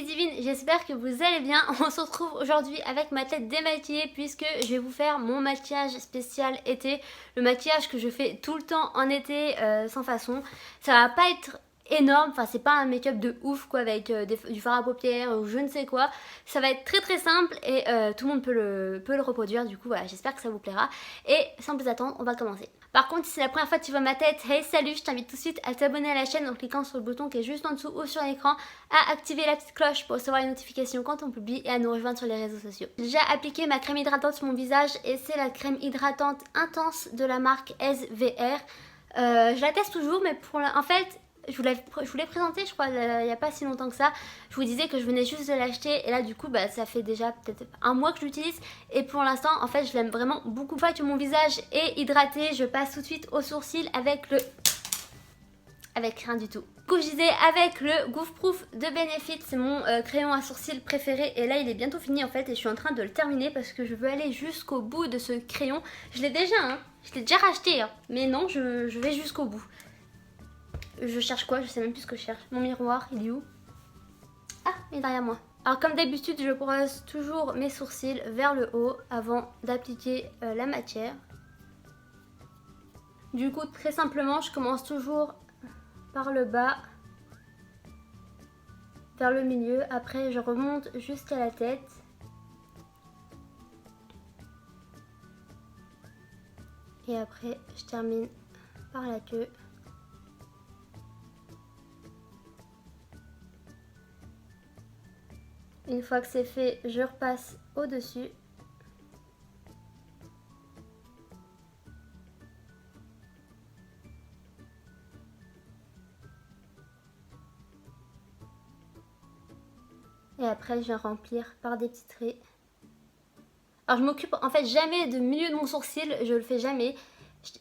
petites divines, j'espère que vous allez bien. On se retrouve aujourd'hui avec ma tête démaquillée puisque je vais vous faire mon maquillage spécial été. Le maquillage que je fais tout le temps en été sans façon. Ça va pas être énorme, enfin c'est pas un make-up de ouf quoi avec du fard à paupières ou je ne sais quoi. Ça va être très simple et tout le monde peut le reproduire. Du coup voilà, j'espère que ça vous plaira. Et sans plus attendre, on va commencer. Par contre, si c'est la première fois que tu vois ma tête, hey salut, je t'invite tout de suite à t'abonner à la chaîne en cliquant sur le bouton qui est juste en dessous ou sur l'écran, à activer la petite cloche pour recevoir les notifications quand on publie et à nous rejoindre sur les réseaux sociaux. J'ai déjà appliqué ma crème hydratante sur mon visage et c'est la crème hydratante intense de la marque SVR. Je la teste toujours mais en fait je vous l'ai présenté je crois il n'y a pas si longtemps que ça. Je vous disais que je venais juste de l'acheter et là du coup bah, ça fait déjà peut-être un mois que je l'utilise et pour l'instant en fait je l'aime vraiment beaucoup. Une fois que mon visage est hydraté, je passe tout de suite aux sourcils avec rien du tout. Du coup je disais avec le Goof Proof de Benefit, c'est mon crayon à sourcils préféré et là il est bientôt fini en fait et je suis en train de le terminer parce que je veux aller jusqu'au bout de ce crayon. Je l'ai déjà je l'ai déjà racheté mais non je vais jusqu'au bout. Je cherche quoi? Je sais même plus ce que je cherche. Mon miroir, il est où? Ah, il est derrière moi. Alors comme d'habitude, je brosse toujours mes sourcils vers le haut avant d'appliquer la matière. Du coup, très simplement, je commence toujours par le bas, vers le milieu. Après, je remonte jusqu'à la tête. Et après, je termine par la queue. Une fois que c'est fait, je repasse au-dessus. Et après, je viens remplir par des petits traits. Alors, je m'occupe en fait jamais de milieu de mon sourcil, je le fais jamais.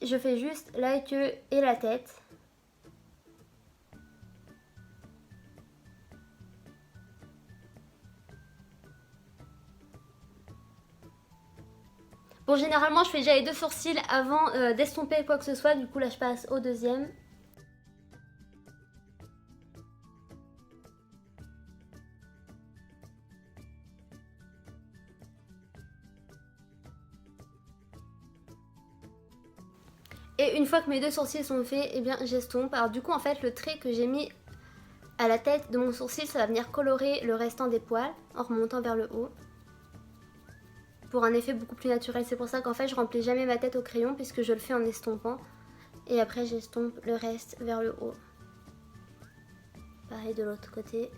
Je fais juste la queue et la tête. Bon, généralement, je fais déjà les deux sourcils avant d'estomper quoi que ce soit. Du coup, là, je passe au deuxième. Et une fois que mes deux sourcils sont faits, eh bien, j'estompe. Alors, du coup, en fait, le trait que j'ai mis à la tête de mon sourcil, ça va venir colorer le restant des poils en remontant vers le haut. Pour un effet beaucoup plus naturel. C'est pour ça qu'en fait, je remplis jamais ma tête au crayon puisque je le fais en estompant. Et après, j'estompe le reste vers le haut. Pareil de l'autre côté.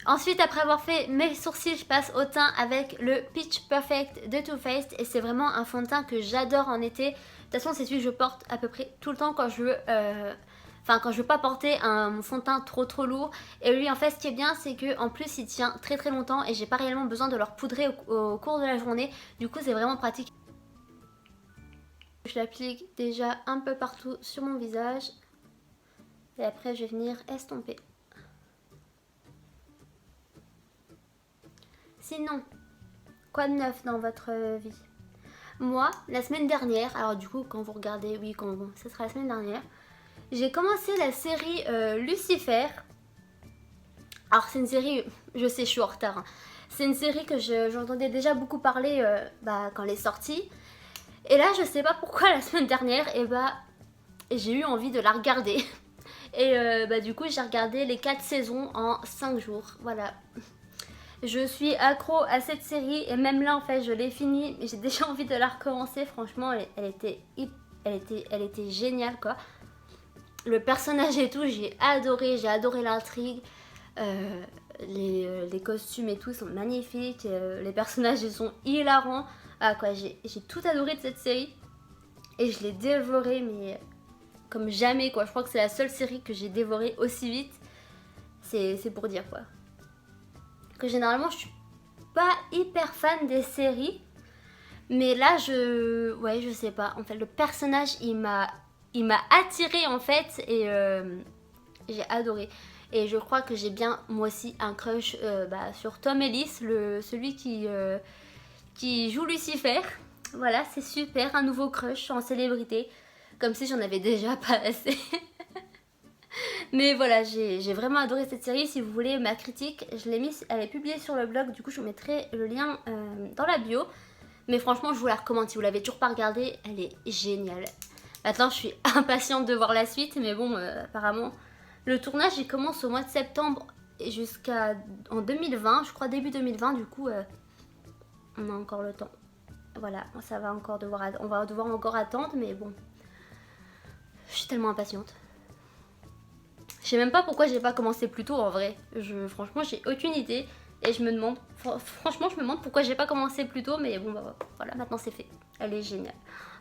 Ensuite, après avoir fait mes sourcils, je passe au teint avec le Peach Perfect de Too Faced. Et c'est vraiment un fond de teint que j'adore en été. De toute façon, c'est celui que je porte à peu près tout le temps quand je veux... quand je veux pas porter un fond de teint trop lourd. Et lui en fait ce qui est bien c'est que en plus il tient très longtemps et j'ai pas réellement besoin de le repoudrer au cours de la journée. Du coup c'est vraiment pratique. Je l'applique déjà un peu partout sur mon visage. Et après je vais venir estomper. Sinon, quoi de neuf dans votre vie? Moi, la semaine dernière, alors du coup quand vous regardez, oui ce sera la semaine dernière, j'ai commencé la série Lucifer. Alors c'est une série, je sais je suis en retard, c'est une série que j'entendais déjà beaucoup parler quand elle est sortie. Et là je sais pas pourquoi la semaine dernière, j'ai eu envie de la regarder. Et du coup j'ai regardé les 4 saisons en 5 jours, voilà. Je suis accro à cette série et même là en fait je l'ai finie, j'ai déjà envie de la recommencer. Franchement elle était géniale quoi. Le personnage et tout, j'ai adoré l'intrigue. Les costumes et tout sont magnifiques. Les personnages ils sont hilarants. Ah quoi, j'ai tout adoré de cette série. Et je l'ai dévorée mais comme jamais quoi. Je crois que c'est la seule série que j'ai dévorée aussi vite. C'est pour dire quoi. Que généralement je suis pas hyper fan des séries. Mais là je sais pas. En fait le personnage il m'a attirée en fait. Et j'ai adoré. Et je crois que j'ai bien moi aussi un crush sur Tom Ellis, celui qui joue Lucifer. Voilà, c'est super, un nouveau crush en célébrité. Comme si j'en avais déjà pas assez. Mais voilà, j'ai vraiment adoré cette série. Si vous voulez ma critique, je l'ai mise, elle est publiée sur le blog. Du coup, je vous mettrai le lien dans la bio. Mais franchement, je vous la recommande. Si vous l'avez toujours pas regardée, elle est géniale. Maintenant, je suis impatiente de voir la suite. Mais bon, apparemment, le tournage, il commence au mois de septembre jusqu'à en 2020. Je crois début 2020. Du coup, on a encore le temps. Voilà, ça va encore on va devoir encore attendre. Mais bon, je suis tellement impatiente. Je sais même pas pourquoi j'ai pas commencé plus tôt en vrai. Franchement, j'ai aucune idée. Et je me demande, franchement, je me demande pourquoi j'ai pas commencé plus tôt. Mais bon, bah voilà, maintenant c'est fait. Elle est géniale.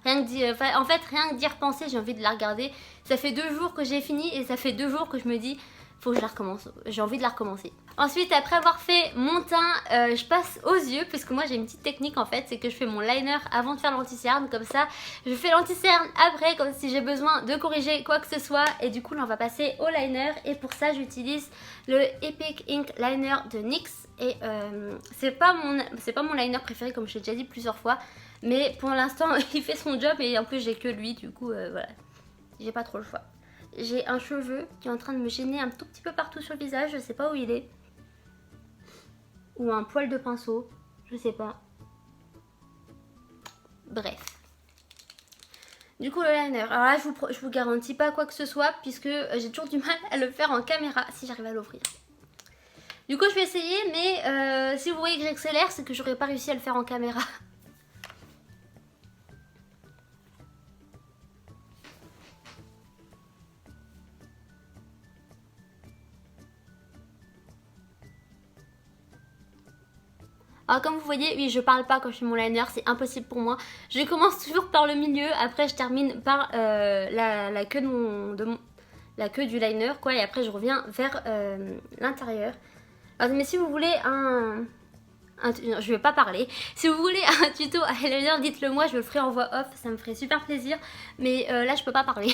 Rien que en fait, rien que d'y repenser, j'ai envie de la regarder. Ça fait 2 jours que j'ai fini et ça fait 2 jours que je me dis, faut que je la recommence. J'ai envie de la recommencer. Ensuite, après avoir fait mon teint, je passe aux yeux. Puisque moi, j'ai une petite technique en fait. C'est que je fais mon liner avant de faire l'anti-cerne. Comme ça, je fais l'anti-cerne après, comme si j'ai besoin de corriger quoi que ce soit. Et du coup, là, on va passer au liner. Et pour ça, j'utilise le Epic Ink Liner de NYX. Et c'est pas mon liner préféré, comme je l'ai déjà dit plusieurs fois. Mais pour l'instant, il fait son job. Et en plus, j'ai que lui. Du coup, voilà. J'ai pas trop le choix. J'ai un cheveu qui est en train de me gêner un tout petit peu partout sur le visage, je sais pas où il est. Ou un poil de pinceau, je sais pas. Bref. Du coup le liner, alors là je vous garantis pas quoi que ce soit puisque j'ai toujours du mal à le faire en caméra si j'arrive à l'ouvrir. Du coup je vais essayer mais si vous voyez que j'accélère c'est que j'aurais pas réussi à le faire en caméra. Alors comme vous voyez, oui je parle pas quand je fais mon liner, c'est impossible pour moi. Je commence toujours par le milieu, après je termine par la queue la queue du liner quoi, et après je reviens vers l'intérieur. Mais si vous voulez je vais pas parler. Si vous voulez un tuto eyeliner, dites-le moi, je le ferai en voix off, ça me ferait super plaisir. Mais là je peux pas parler.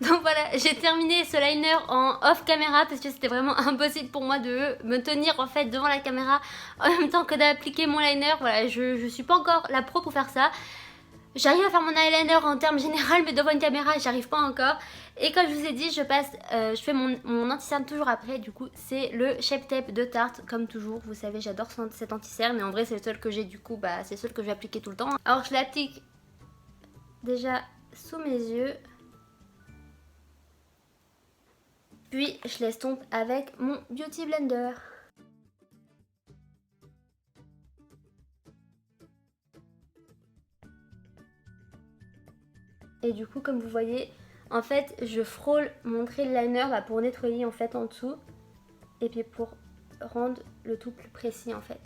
Donc voilà, j'ai terminé ce liner en off caméra parce que c'était vraiment impossible pour moi de me tenir en fait devant la caméra en même temps que d'appliquer mon liner. Voilà, je suis pas encore la pro pour faire ça. J'arrive à faire mon eyeliner en termes général, mais devant une caméra, j'arrive pas encore. Et comme je vous ai dit, je fais mon anti-cerne toujours après. Du coup, c'est le Shape Tape de Tarte, comme toujours. Vous savez, j'adore cet anti-cerne, mais en vrai, c'est le seul que j'ai. Du coup, bah, c'est le seul que je vais appliquer tout le temps. Alors, je l'applique déjà sous mes yeux. Puis, je l'estompe avec mon Beauty Blender. Et du coup, comme vous voyez, en fait, je frôle mon trait de liner pour nettoyer en fait en dessous. Et puis pour rendre le tout plus précis en fait.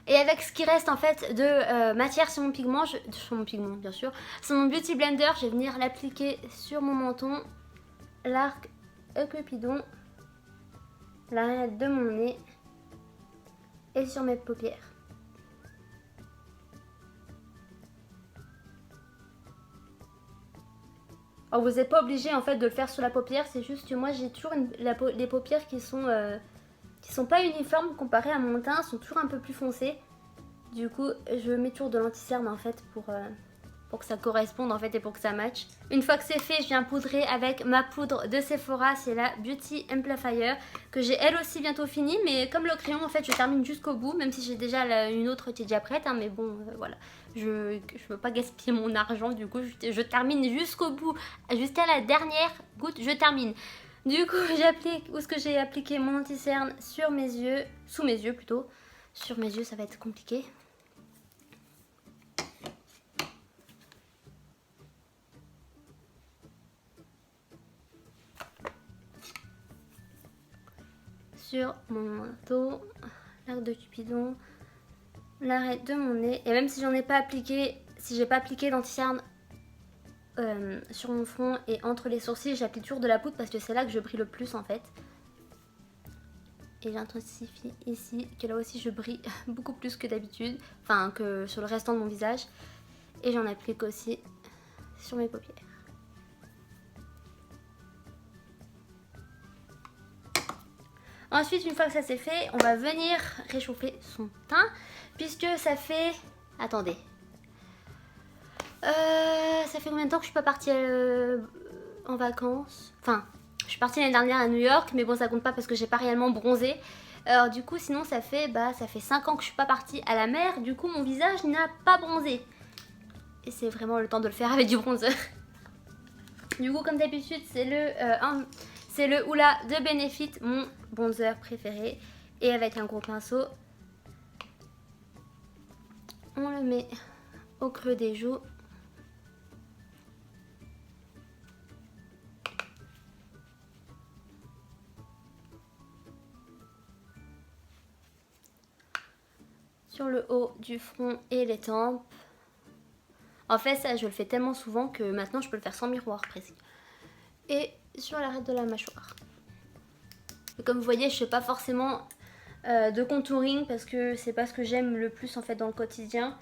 Et avec ce qui reste en fait de matière sur mon pigment, sur mon pigment bien sûr, sur mon Beauty Blender, je vais venir l'appliquer sur mon menton, l'arc Cupidon, l'arête de mon nez et sur mes paupières. Alors vous n'êtes pas obligé en fait de le faire sur la paupière, c'est juste que moi j'ai toujours les paupières qui sont pas uniformes comparées à mon teint, sont toujours un peu plus foncées. Du coup je mets toujours de l'anti-cerne en fait pour que ça corresponde en fait et pour que ça matche. Une fois que c'est fait, je viens poudrer avec ma poudre de Sephora, c'est la Beauty Amplifier que j'ai elle aussi bientôt finie, mais comme le crayon en fait je termine jusqu'au bout, même si j'ai déjà une autre qui est déjà prête, hein, mais bon voilà, je veux pas gaspiller mon argent, du coup je termine jusqu'au bout, jusqu'à la dernière goutte je termine. Du coup j'applique, où est-ce que j'ai appliqué mon anti-cerne sur mes yeux, sous mes yeux plutôt, sur mes yeux ça va être compliqué. Sur mon manteau, l'arc de Cupidon, l'arête de mon nez. Et même si j'en ai pas appliqué, si j'ai pas appliqué l'anti-cerne sur mon front et entre les sourcils, j'applique toujours de la poudre parce que c'est là que je brille le plus en fait. et j'intensifie ici, que là aussi je brille beaucoup plus que d'habitude, enfin que sur le restant de mon visage. Et j'en applique aussi sur mes paupières. Ensuite, une fois que ça c'est fait, on va venir réchauffer son teint, puisque ça fait... Attendez. Ça fait combien de temps que je suis pas partie en vacances? Enfin, je suis partie l'année dernière à New York, mais bon, ça compte pas parce que j'ai pas réellement bronzé. Alors du coup, sinon ça fait 5 ans que je suis pas partie à la mer, du coup mon visage n'a pas bronzé. Et c'est vraiment le temps de le faire avec du bronzer. Du coup, comme d'habitude, c'est le Hoola de Benefit, mon bronzer préféré. Et avec un gros pinceau, on le met au creux des joues. Sur le haut du front et les tempes. En fait, ça, je le fais tellement souvent que maintenant, je peux le faire sans miroir presque. Et sur l'arête de la mâchoire. Et comme vous voyez, je fais pas forcément de contouring parce que c'est pas ce que j'aime le plus en fait dans le quotidien.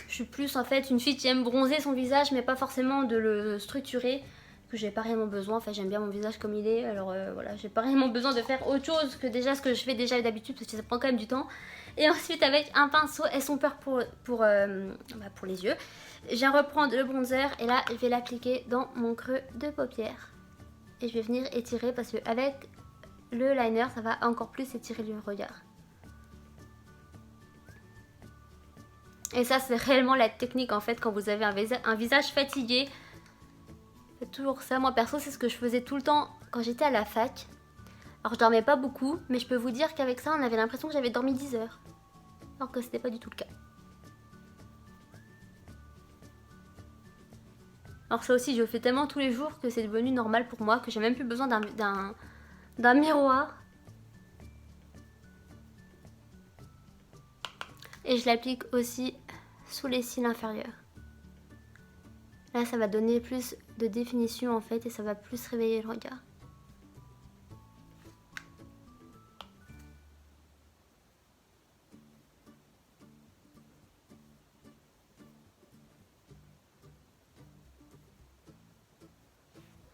Je suis plus en fait une fille qui aime bronzer son visage, mais pas forcément de le structurer, que j'ai pas réellement besoin. Enfin, j'aime bien mon visage comme il est, alors voilà, j'ai pas réellement besoin de faire autre chose que déjà ce que je fais déjà d'habitude parce que ça prend quand même du temps. Et ensuite, avec un pinceau essompeur pour les yeux, je viens reprendre le bronzer et là, je vais l'appliquer dans mon creux de paupière. Et je vais venir étirer parce que avec le liner, ça va encore plus étirer le regard. Et ça, c'est réellement la technique en fait quand vous avez un visage fatigué. C'est toujours ça. Moi perso, c'est ce que je faisais tout le temps quand j'étais à la fac. Alors je dormais pas beaucoup, mais je peux vous dire qu'avec ça, on avait l'impression que j'avais dormi 10 heures. Alors que c'était pas du tout le cas. Alors ça aussi, je le fais tellement tous les jours que c'est devenu normal pour moi, que j'ai même plus besoin d'un miroir. Et je l'applique aussi sous les cils inférieurs. Là, ça va donner plus de définition en fait et ça va plus réveiller le regard.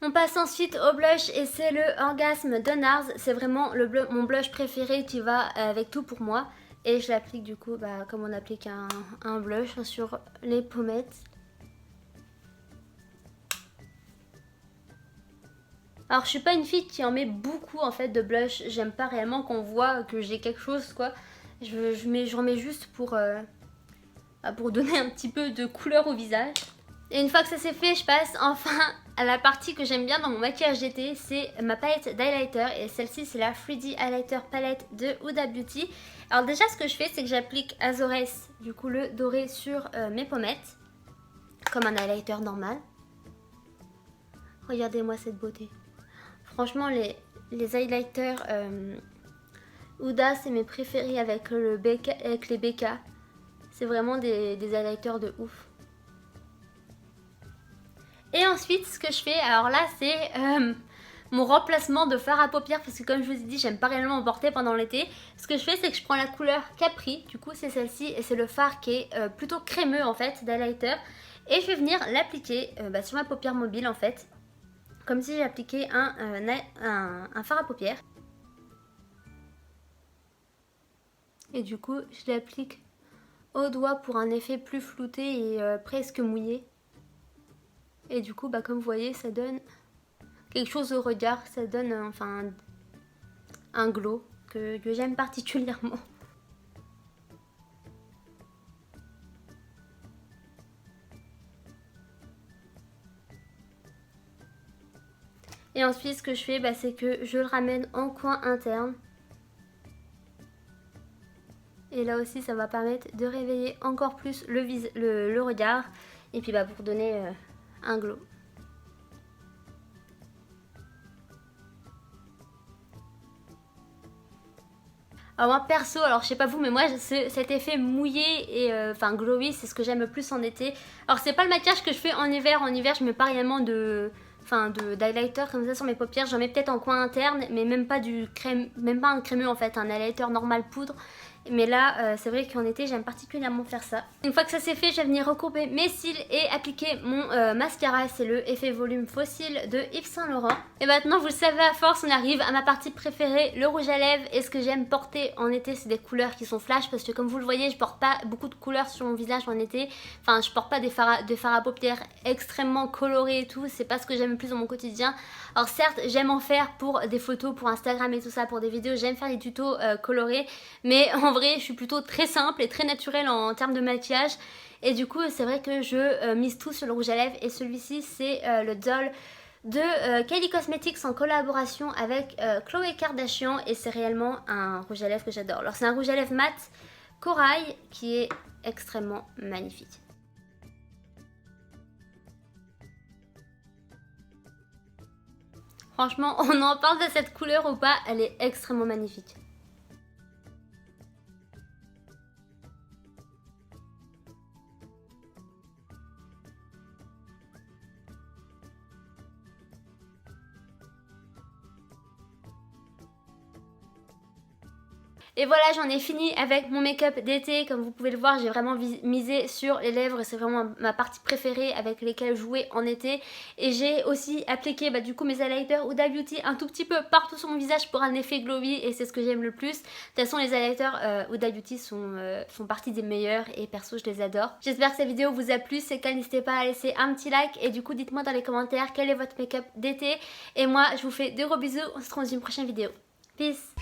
On passe ensuite au blush et c'est le Orgasme de NARS. C'est vraiment mon blush préféré qui va avec tout pour moi. Et je l'applique du coup comme on applique un blush sur les pommettes. Alors je suis pas une fille qui en met beaucoup en fait de blush. J'aime pas réellement qu'on voit que j'ai quelque chose quoi. J'en mets juste pour donner un petit peu de couleur au visage. Et une fois que ça c'est fait, je passe enfin à la partie que j'aime bien dans mon maquillage d'été, c'est ma palette d'highlighter. Et celle-ci c'est la 3D Highlighter Palette de Huda Beauty. Alors déjà ce que je fais c'est que j'applique Azores, du coup le doré sur mes pommettes, comme un highlighter normal. Regardez-moi cette beauté. Franchement les highlighters Huda c'est mes préférés avec les BK. C'est vraiment des highlighters de ouf. Et ensuite, ce que je fais, alors là, c'est mon remplacement de fard à paupières. Parce que comme je vous ai dit, j'aime pas réellement en porter pendant l'été. Ce que je fais, c'est que je prends la couleur Capri. Du coup, c'est celle-ci. Et c'est le fard qui est plutôt crémeux, en fait, d'highlighter. Et je vais venir l'appliquer sur ma paupière mobile, en fait. Comme si j'appliquais un fard à paupières. Et du coup, je l'applique au doigt pour un effet plus flouté et presque mouillé. Et du coup, comme vous voyez, ça donne quelque chose au regard. Ça donne enfin un glow que j'aime particulièrement. Et ensuite, ce que je fais, c'est que je le ramène en coin interne. Et là aussi, ça va permettre de réveiller encore plus le regard. Et puis pour donner un glow. Alors moi perso, alors je sais pas vous, mais moi cet effet mouillé et glowy, c'est ce que j'aime le plus en été. Alors c'est pas le maquillage que je fais en hiver. En hiver, je mets pas réellement de enfin d'highlighter comme ça sur mes paupières. J'en mets peut-être en coin interne, mais même pas du crème, même pas un crémeux en fait, un highlighter normal poudre. Mais là, c'est vrai qu'en été, j'aime particulièrement faire ça. Une fois que ça c'est fait, je vais venir recourber mes cils et appliquer mon mascara. C'est le effet volume faux cils de Yves Saint Laurent. Et maintenant, vous le savez à force, on arrive à ma partie préférée, le rouge à lèvres. Et ce que j'aime porter en été, c'est des couleurs qui sont flash. Parce que comme vous le voyez, je porte pas beaucoup de couleurs sur mon visage en été. Enfin, je porte pas des fards à paupières extrêmement colorés et tout. C'est pas ce que j'aime le plus dans mon quotidien. Alors certes, j'aime en faire pour des photos, pour Instagram et tout ça, pour des vidéos. J'aime faire des tutos colorés. Mais en vrai, je suis plutôt très simple et très naturelle en termes de maquillage. Et du coup, c'est vrai que je mise tout sur le rouge à lèvres. Et celui-ci, c'est le Doll de Kylie Cosmetics en collaboration avec Khloé Kardashian. Et c'est réellement un rouge à lèvres que j'adore. Alors c'est un rouge à lèvres mat corail qui est extrêmement magnifique. Franchement, on en parle de cette couleur ou pas, elle est extrêmement magnifique. Et voilà, j'en ai fini avec mon make-up d'été. Comme vous pouvez le voir, j'ai vraiment misé sur les lèvres. C'est vraiment ma partie préférée avec lesquelles jouer en été. Et j'ai aussi appliqué du coup mes highlighters Huda Beauty un tout petit peu partout sur mon visage pour un effet glowy. Et c'est ce que j'aime le plus. De toute façon, les highlighters Huda Beauty font partie des meilleurs. Et perso, je les adore. J'espère que cette vidéo vous a plu. C'est le cas, n'hésitez pas à laisser un petit like. Et du coup, dites-moi dans les commentaires quel est votre make-up d'été. Et moi, je vous fais de gros bisous. On se retrouve dans une prochaine vidéo. Peace!